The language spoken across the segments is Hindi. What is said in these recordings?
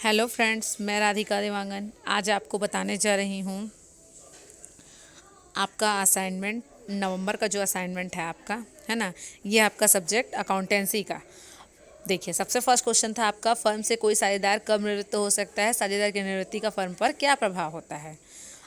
हेलो फ्रेंड्स, मैं राधिका देवांगन आज आपको बताने जा रही हूँ आपका असाइनमेंट। नवंबर का जो असाइनमेंट है आपका, है ना, ये आपका सब्जेक्ट अकाउंटेंसी का। देखिए, सबसे फर्स्ट क्वेश्चन था आपका, फर्म से कोई साझेदार कब निवृत्त हो सकता है, साझेदार की निवृत्ति का फर्म पर क्या प्रभाव होता है।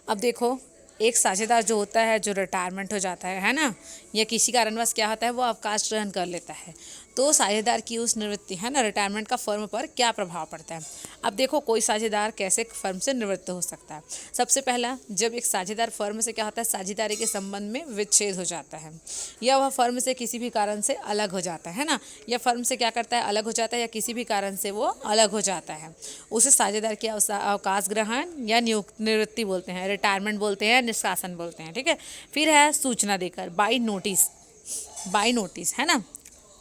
अब देखो, एक साझेदार जो होता है जो रिटायरमेंट हो जाता है ना, या किसी कारणवश क्या होता है वो अवकाश ग्रहण कर लेता है, तो साझेदार की उस निवृत्ति, है ना, रिटायरमेंट का फर्म पर क्या प्रभाव पड़ता है। अब देखो, कोई साझेदार कैसे फर्म से निवृत्त हो सकता है। सबसे पहला, जब एक साझेदार फर्म से क्या होता है, साझेदारी के संबंध में विच्छेद हो जाता है, या वह फर्म से किसी भी कारण से अलग हो जाता है ना, या फर्म से क्या करता है, अलग हो जाता है, या किसी भी कारण से वो अलग हो जाता है, उसे साझेदार की अवकाश ग्रहण या निवृत्ति बोलते हैं, रिटायरमेंट बोलते हैं, निष्कासन बोलते हैं। ठीक है। फिर है सूचना देकर, बाई नोटिस। बाई नोटिस, है ना,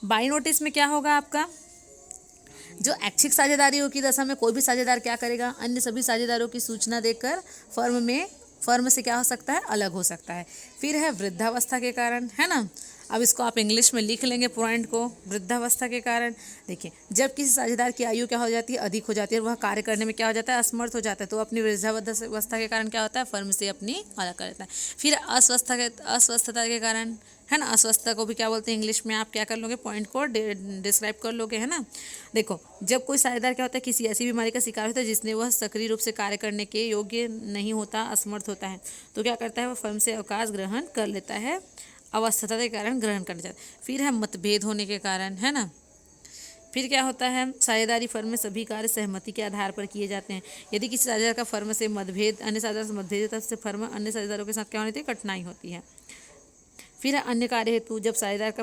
बाई नोटिस में क्या होगा आपका, जो ऐच्छिक साझेदारियों की दशा में कोई भी साझेदार क्या करेगा, अन्य सभी साझेदारों की सूचना देकर फर्म से क्या हो सकता है, अलग हो सकता है। फिर है वृद्धावस्था के कारण, है ना। अब इसको आप इंग्लिश में लिख लेंगे पॉइंट को, वृद्धावस्था के कारण। देखिए, जब किसी साझेदार की आयु क्या हो जाती है, अधिक हो जाती है, और वह कार्य करने में क्या हो जाता है, असमर्थ हो जाता है, तो अपनी वृद्धावस्था के कारण क्या होता है, फर्म से अपनी अलग कर देता है। फिर अस्वस्थता के कारण, है ना, अस्वस्थता को भी क्या बोलते हैं इंग्लिश में, आप क्या कर लोगे, पॉइंट को डिस्क्राइब कर लोगे, है ना। देखो, जब कोई साझेदार क्या होता है, किसी ऐसी बीमारी का शिकार होता है जिसने वह सक्रिय रूप से कार्य करने के योग्य नहीं होता, असमर्थ होता है, तो क्या करता है, वह फर्म से अवकाश ग्रहण कर लेता है, अवस्थता के कारण ग्रहण करना चाहता है। फिर है मतभेद होने के कारण, है ना। फिर क्या होता है, साझेदारी फर्म में सभी कार्य सहमति के आधार पर किए जाते हैं। यदि किसी साझेदार का फर्म से मतभेद, अन्य साझेदार से मतभेद होता है, उससे फर्म अन्य साझेदारों के साथ क्या होती है, कठिनाई होती है। फिर है अन्य कार्य हेतु, जब साझेदार का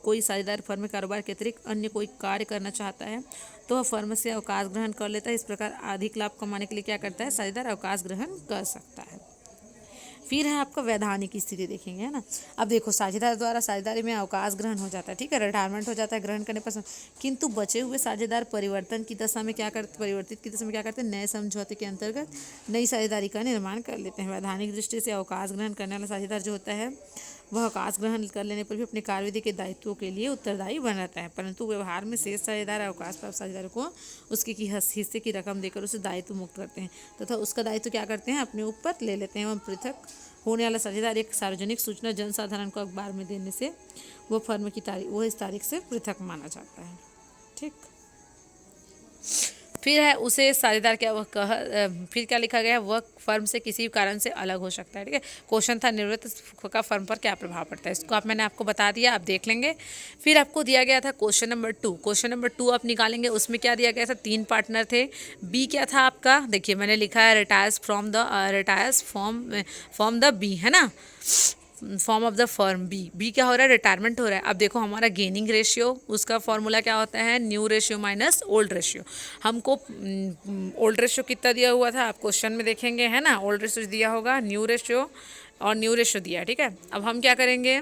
कोई साझेदार फर्म में कारोबार के अतिरिक्त अन्य कोई कार्य करना चाहता है, तो वह फर्म से अवकाश ग्रहण कर लेता है। इस प्रकार अधिक लाभ कमाने के लिए क्या करता है, साझेदार अवकाश ग्रहण कर सकता है। फिर है आपका वैधानिक स्थिति देखेंगे, है ना। अब देखो, साझेदार द्वारा साझेदारी में अवकाश ग्रहण हो जाता है, ठीक है, रिटायरमेंट हो जाता है ग्रहण करने पर, किंतु बचे हुए साझेदार परिवर्तित की दशा में क्या करते हैं, नए समझौते के अंतर्गत नई साझेदारी का निर्माण कर लेते हैं। वैधानिक दृष्टि से अवकाश ग्रहण करने वाला साझेदार जो होता है, वह अवकाश ग्रहण कर लेने पर भी अपने कार्यविधि के दायित्वों के लिए उत्तरदायी बन रहता है, परंतु व्यवहार में शेष साझेदार अवकाश प्राप्त साझेदार को उसके हिस्से की रकम देकर उसे दायित्व मुक्त करते हैं, तथा उसका दायित्व क्या करते हैं, अपने ऊपर ले लेते हैं। एवं पृथक होने वाला साझेदार एक सार्वजनिक सूचना जनसाधारण को अखबार में देने से वो फर्म की तारीख, वो इस तारीख से पृथक माना जाता है। ठीक। फिर है उसे साझेदार क्या वह फिर क्या लिखा गया है, वह फर्म से किसी कारण से अलग हो सकता है। ठीक है। क्वेश्चन था, निवृत्त का फर्म पर क्या प्रभाव पड़ता है, इसको मैंने आपको बता दिया, आप देख लेंगे। फिर आपको दिया गया था क्वेश्चन नंबर 2। क्वेश्चन नंबर 2 आप निकालेंगे, उसमें क्या दिया गया था, 3 पार्टनर थे। बी क्या था आपका, देखिए मैंने लिखा है रिटायर्स फ्रॉम द बी, है ना, form of the firm. B क्या हो रहा है, रिटायरमेंट हो रहा है। अब देखो, हमारा गेनिंग रेशियो, उसका फॉर्मूला क्या होता है, new ratio minus old ratio. हमको ओल्ड रेशियो कितना दिया हुआ था, आप क्वेश्चन में देखेंगे, है ना, ओल्ड रेशियो दिया होगा, न्यू रेशियो और न्यू रेशियो दिया। ठीक है। अब हम क्या करेंगे,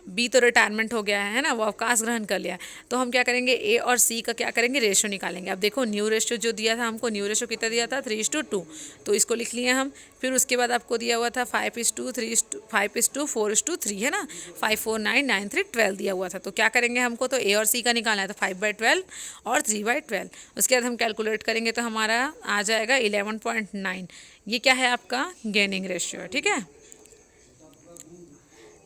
बी तो रिटायरमेंट हो गया है ना, वो अवकाश ग्रहण कर लिया, तो हम क्या करेंगे, ए और सी का क्या करेंगे, रेशियो निकालेंगे। अब देखो, न्यू रेशियो जो दिया था हमको, न्यू रेशियो कितना दिया था, 3:2, तो इसको लिख लिए हम। फिर उसके बाद आपको दिया हुआ था 5:4:3, है ना, 5 4 9 9 3 12 दिया हुआ था, तो क्या करेंगे, हमको तो ए और सी का निकालना है, तो 5/12 और 3/12। उसके बाद हम कैलकुलेट करेंगे तो हमारा आ जाएगा 11.9। ये क्या है आपका गेनिंग रेशियो, ठीक है,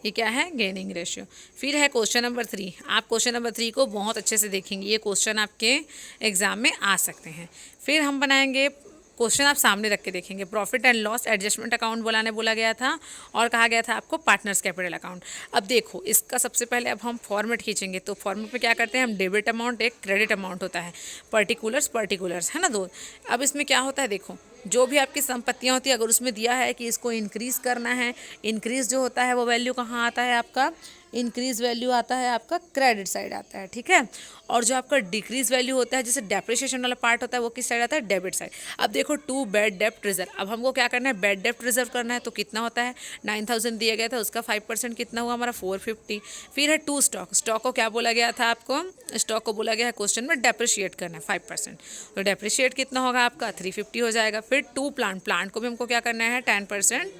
ये क्या है, गेनिंग रेशियो। फिर है क्वेश्चन नंबर 3। आप क्वेश्चन नंबर 3 को बहुत अच्छे से देखेंगे, ये क्वेश्चन आपके एग्जाम में आ सकते हैं। फिर हम बनाएंगे क्वेश्चन, आप सामने रख के देखेंगे, profit and loss adjustment account बोला गया था, और कहा गया था आपको पार्टनर्स कैपिटल अकाउंट। अब देखो, इसका सबसे पहले अब हम फॉर्मेट खींचेंगे, तो फॉर्मेट में क्या करते हैं हम, डेबिट अमाउंट, एक क्रेडिट अमाउंट होता है, पर्टिकुलर्स, है ना, दो। अब इसमें क्या होता है, देखो, जो भी आपकी संपत्तियां होती है, अगर उसमें दिया है कि इसको इंक्रीज़ करना है, इंक्रीज़ जो होता है वो वैल्यू कहाँ आता है आपका, इंक्रीज वैल्यू आता है आपका क्रेडिट साइड आता है, ठीक है। और जो आपका डिक्रीज वैल्यू होता है, जैसे डेप्रिसिएशन वाला पार्ट होता है, वो किस साइड आता है, डेबिट साइड। अब देखो, टू बैड डेप्ट रिजर्व, अब हमको क्या करना है, बैड डेप्ट रिजर्व करना है, तो कितना होता है, 9000 दिया गया था, उसका 5% कितना हुआ हमारा, 450। फिर है टू स्टॉक को क्या बोला गया था आपको, स्टॉक को बोला गया है क्वेश्चन में डेप्रिशिएट करना है 5%, तो डेप्रिशिएट कितना होगा आपका 350 हो जाएगा। फिर टू प्लांट को भी हमको क्या करना है 10%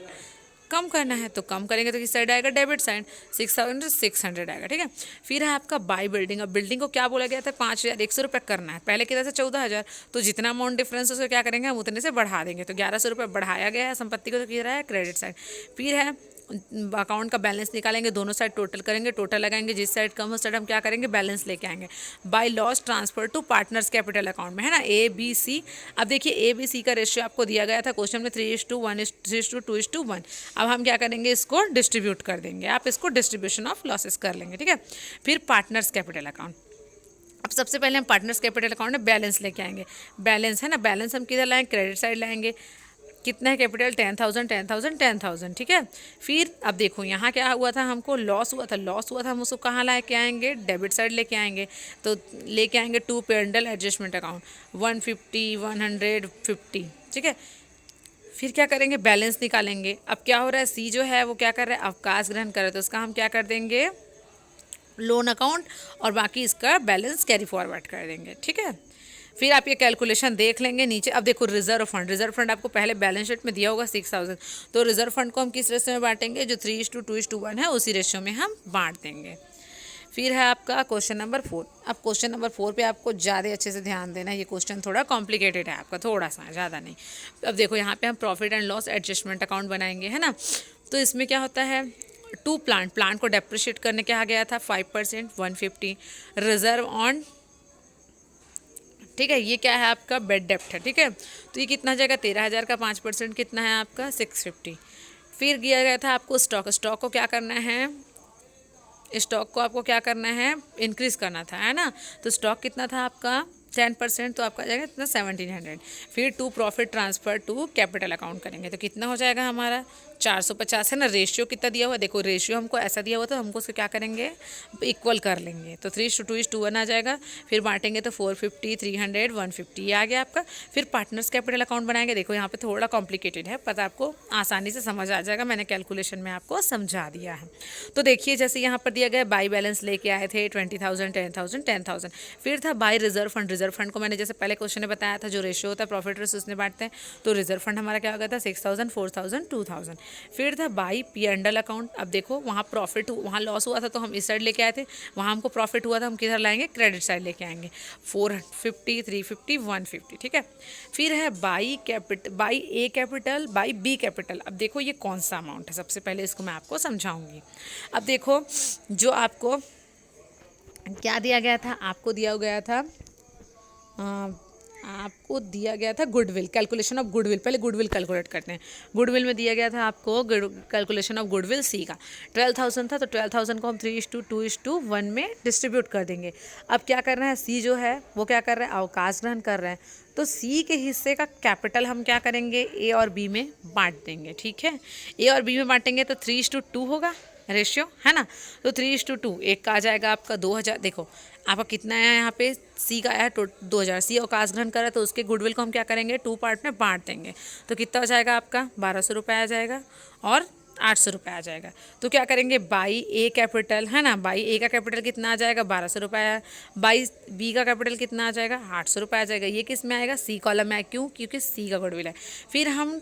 कम करना है तो कम करेंगे तो किस साइड आएगा, डेबिट साइड, 6,600 आएगा, ठीक है। फिर है आपका बाई बिल्डिंग। अब बिल्डिंग को क्या बोला गया था, 5,100 रुपये करना है, पहले कितना था 14,000, तो जितना अमाउंट डिफरेंस उसको क्या करेंगे हम उतने से बढ़ा देंगे, तो 1,100 रुपये बढ़ाया गया है संपत्ति को, तो किधर है, क्रेडिट साइड। फिर है अकाउंट का बैलेंस निकालेंगे, दोनों साइड टोटल करेंगे, टोटल लगाएंगे, जिस साइड कम उस साइड हम क्या करेंगे, बैलेंस लेके आएंगे। By loss transfer to partners capital account में, है ना, ABC। अब देखिए ABC का रेशियो आपको दिया गया था क्वेश्चन में 3:1, 3:2:1। अब हम क्या करेंगे, इसको डिस्ट्रीब्यूट कर देंगे, आप इसको डिस्ट्रीब्यूशन ऑफ लॉसेस कर लेंगे, ठीक है। फिर पार्टनर्स कैपिटल अकाउंट। अब सबसे पहले हम पार्टनर्स कैपिटल अकाउंट में बैलेंस लेके आएंगे। बैलेंस है ना, बैलेंस हम किधर लाएंगे, क्रेडिट साइड लाएंगे। कितना है कैपिटल, 10,000 10,000 10,000, ठीक है। फिर अब देखो यहाँ क्या हुआ था, हमको लॉस हुआ था, लॉस हुआ था, हम उसको कहाँ लेके आएंगे, डेबिट साइड लेके आएंगे। तो लेके आएंगे टू पेरेंटल एडजस्टमेंट अकाउंट, 150 150, ठीक है। फिर क्या करेंगे, बैलेंस निकालेंगे। अब क्या हो रहा है, सी जो है वो क्या कर रहा है, अवकाश ग्रहण कर रहा है, तो उसका हम क्या कर देंगे, लोन अकाउंट, और बाकी इसका बैलेंस कैरी फॉरवर्ड कर देंगे, ठीक है। फिर आप ये कैलकुलेशन देख लेंगे नीचे। अब देखो रिजर्व फंड, रिजर्व फंड आपको पहले बैलेंस शीट में दिया होगा 6,000, तो रिजर्व फंड को हम किस रेशियो में बांटेंगे, जो 3:2:1 है उसी रेशियो में हम बांट देंगे। फिर है आपका क्वेश्चन नंबर 4। अब क्वेश्चन नंबर 4 पे आपको ज़्यादा अच्छे से ध्यान देना है, ये क्वेश्चन थोड़ा कॉम्प्लिकेटेड है आपका, थोड़ा सा, ज़्यादा नहीं। अब देखो यहाँ पे हम profit and loss adjustment account बनाएंगे, है ना। तो इसमें क्या होता है, टू प्लांट को डेप्रिशिएट करने कहा गया था 5%, 150 रिजर्व ऑन, ठीक है। ये क्या है आपका, बेड डेप्ट है, ठीक है। तो ये कितना जाएगा, 13,000 का 5% कितना है आपका, 650। फिर दिया गया था आपको स्टॉक, स्टॉक को क्या करना है, स्टॉक को आपको क्या करना है, इंक्रीज़ करना था, है ना। तो स्टॉक कितना था आपका, 10%, तो आपका जाएगा कितना, 1,700। फिर to profit transfer to capital account करेंगे, तो कितना हो जाएगा हमारा, 450, है ना। रेशियो कितना दिया हुआ, देखो रेशियो हमको ऐसा दिया हुआ, तो हमको उसको क्या करेंगे, इक्वल कर लेंगे, तो 3:2:1 आ जाएगा। फिर बांटेंगे तो 450 300 150, ये आ गया आपका। फिर पार्टनर्स कैपिटल अकाउंट बनाएंगे। देखो यहाँ पे थोड़ा कॉम्प्लिकेटेड है, पता आपको आसानी से समझ आ जाएगा, मैंने कैलकुलेशन में आपको समझा दिया है। तो देखिए जैसे यहाँ पर दिया गया, बाई बैलेंस लेके आए थे 20,000 10,000 10,000। फिर था by reserve fund, reserve fund को मैंने जैसे पहले क्वेश्चन में बताया था, जो रेशियो होता है प्रॉफिट रेशियो उसने बांटते हैं, तो रिजर्व फंड हमारा क्या हो गया था, 6,000 4,000 2,000। फिर था बाई P&L अकाउंट। अब देखो वहाँ प्रॉफिट, वहाँ लॉस हुआ था तो हम इस साइड लेके आए थे, वहाँ हमको प्रॉफिट हुआ था, हम किधर लाएंगे, क्रेडिट साइड लेके आएंगे, 450 350 150, ठीक है। फिर है by A capital, by B capital. अब देखो ये कौन सा अमाउंट है, सबसे पहले इसको मैं आपको समझाऊंगी। अब देखो जो आपको क्या दिया गया था, आपको दिया गया था आपको दिया गया था गुडविल, कैलकुलेशन ऑफ गुडविल। पहले गुडविल कैलकुलेट करते हैं। गुडविल में दिया गया था आपको कैलकुलेशन ऑफ गुडविल सी का 12,000 था, तो 12,000 को हम 3:2:1 में डिस्ट्रीब्यूट कर देंगे। अब क्या कर रहे हैं, सी जो है वो क्या कर रहा है, अवकाश ग्रहण कर रहे हैं, तो सी के हिस्से का कैपिटल हम क्या करेंगे, ए और बी में बांट देंगे, ठीक है। ए और बी में बांटेंगे तो 3:2 होगा रेशियो, है ना। तो 3:2, एक का आ जाएगा आपका 2,000। देखो आपका कितना आया यहाँ पे, सी का आया 2,000, सी अवकाश ग्रहण करा तो उसके गुडविल को हम क्या करेंगे, 2 पार्ट में बांट देंगे, तो कितना हो जाएगा आपका, 1,200 रुपये आ जाएगा और 800 रुपये आ जाएगा। तो क्या करेंगे, बाई ए कैपिटल, है ना, बाई ए का कैपिटल कितना आ जाएगा, 1,200 रुपये आया। बाई बी का कैपिटल कितना आ जाएगा, 800 रुपये आ जाएगा। ये किस में आएगा, सी कॉलम में आएगा, क्यों, क्योंकि सी का गुडविल है। फिर हम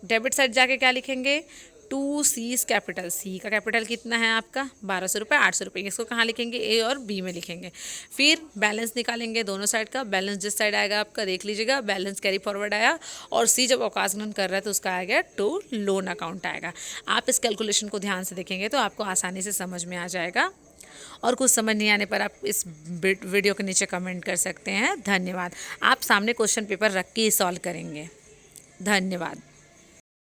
डेबिट साइड जाके क्या लिखेंगे, 2 सीज कैपिटल, सी का कैपिटल कितना है आपका, 1,200 रुपये 800 रुपये, इसको कहाँ लिखेंगे, ए और बी में लिखेंगे। फिर बैलेंस निकालेंगे दोनों साइड का, बैलेंस जिस साइड आएगा आपका देख लीजिएगा, बैलेंस कैरी फॉरवर्ड आया, और सी जब अवकाश ग्रहण कर रहा है तो उसका आएगा टू लोन अकाउंट आएगा। आप इस कैलकुलेशन को ध्यान से देखेंगे तो आपको आसानी से समझ में आ जाएगा, और कुछ समझ नहीं आने पर आप इस वीडियो के नीचे कमेंट कर सकते हैं। धन्यवाद। आप सामने क्वेश्चन पेपर रख के ही सॉल्व करेंगे। धन्यवाद।